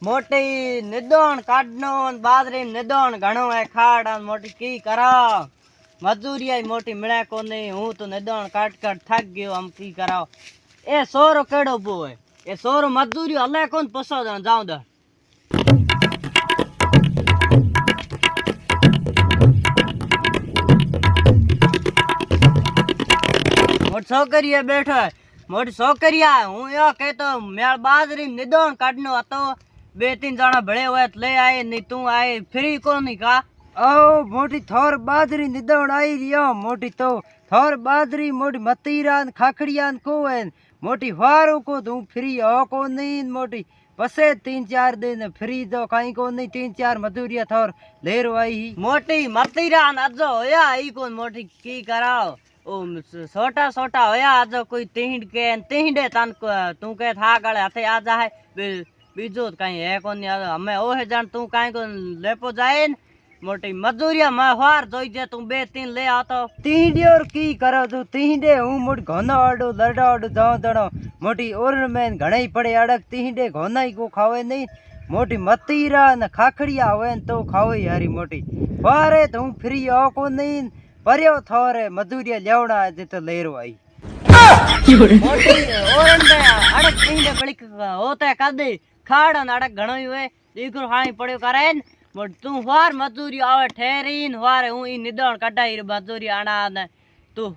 मोटी निदोण काटनो बाजरी निदोण घणो है खाड़ मोटी की करा मजदूरी आई मोटी मिले को नहीं हूं तो निदोण काट काट थक गयो हम की कराओ ए सोरो केड़ो बो है ए सोरो मजदूरी हले कोन पसो जाऊं द मोट छोकरिया बैठो है मोटी छोकरिया हूं यो कहतो मेल बाजरी निदोण काटनो हतो बे तीन जना भले हुए ले आए नहीं तू आए फ्री को नहीं का ओ मोटी थोर बाजरी निदोण आई रियो मोटी तो थोर बाजरी मोटी मतीरान खाखड़ियान को है मोटी वारो को तू फ्री हो को नहीं मोटी पसे 3-4 दिन फ्री तो कहीं को नहीं 3-4 मजदूरिया थोर लेर आई मोटी मतीरान अजो होया ई को मोटी की कराओ ओ छोटा छोटा होया अजो कोई तिहिंडे तन तू के था गले हाथे आ जाए बीजो कहीं है कोनी हमें ओ है जान तू कहीं को लेपो जाए मोटी मजदूरिया मैं हार जोई जे तू बे तीन ले आतो तिहिंडे और की करो तू तिहिंडे हूं मोटी घोना आडो लड़ा आडो जाओ दड़ो मोटी और में घणे ही पड़े अड़क तिहिंडे घोना ही को खावे नहीं मोटी मतीरा न खाखड़िया होवे तो खावे यारी मोटी बारे तू फ्री हो को नहीं परयो थोरे मजदूरिया लेवड़ा जे तो लेरो आई मोटी और अड़क तिहिंडे बलिक होता है कदे खाड़ अड़क घणो ही हुए दीकरो हाणी पड़यो करेन मोट तू वार मजदूरी आवे ठहरीन वार हूं ई निदण कटाई मजदूरी आना ने तू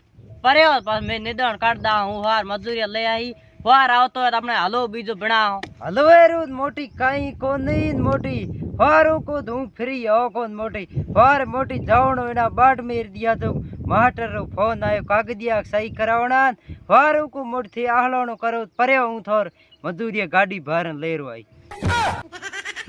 परयो पास मैं निदण काटदा हूं वार मजदूरी ले आई वार आवतो है अपने हलो बीजो बनाओ हलो एरू मोटी काई कोनी मोटी वारो को तू फ्री हो कोन मोटी वार मोटी जावणो एना बाट मेर दिया तो मास्टर रो फोन आयो कागदिया सही करावणा वारो को मोटी थी आहलोणो करो परयो हूं थोर मजदूरी गाड़ी भरन लेरो आई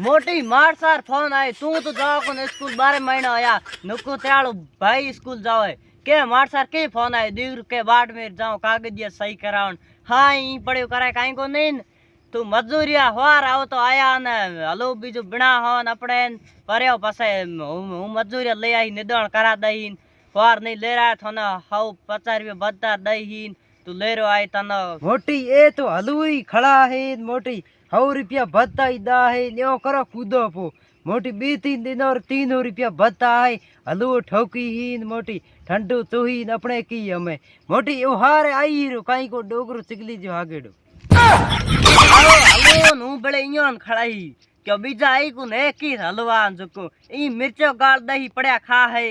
मोटी मार सार फोन आई तू तो जाओ को स्कूल 12 महीना आया नुको त्यालो भाई स्कूल जाओ है के मार सार के फोन आई दीर के बाट में जाओ कागदिया सही करावन हां ई पड़यो कराय काई को नहीं तू मजदूरिया होर आओ तो आया ने हलो बीजो बिना होन अपने परयो पसे हूं मजदूरिया ले आई निदण करा दईन होर नहीं ले रहा था ना हाउ 50 रुपया बदता दईन तू लेरो आई तना मोटी ए तो हलुई खड़ा है मोटी 100 रुपया भत्ता ही दा है ल्यो करो कूदो पो मोटी 2-3 दिन और 300 रुपया भत्ता है हलुओ ठोकी ही मोटी ठंडू तू ही अपने की हमें मोटी उहार आई रो काई को डोगरो चिकली जो आगेडो हलो नु बड़े इयोन खड़ाई क्यों बीजा आई को ने की हलवान जको ई मिर्चो गाल दही पड़या खा है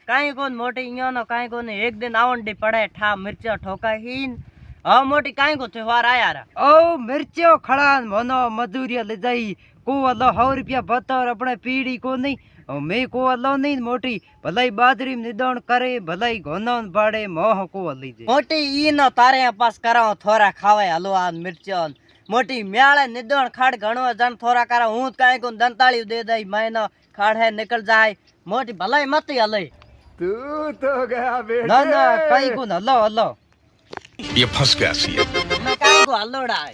काई कोन मोटी इयोन काई कोन एक दिन आवन डी पड़े ठा मिर्चो ठोका हीन आ मोटी काई को त्योहार आया रा ओ मिर्चो खड़ा मनो मजदूरिया ले जाई को अल्लाह 100 रुपया भत्ता और अपने पीड़ी को नहीं और मैं को अल्लाह नहीं मोटी भलाई बाजरी में निदण करे भलाई घोनन बाड़े मोह को अल्ली जे मोटी ई न तारे पास कराओ थोड़ा खावे हलवा मिर्चो मोटी म्याले निदण खाड़ घणो जन थोड़ा करा हूं काई को दंताली दे दई महीना खाड़ है निकल जाए मोटी भलाई मत हले तू तो गया बेटा ना ना काई को हल्लो हल्लो ये फंस गया सी मैं काई को हल्लोड़ा है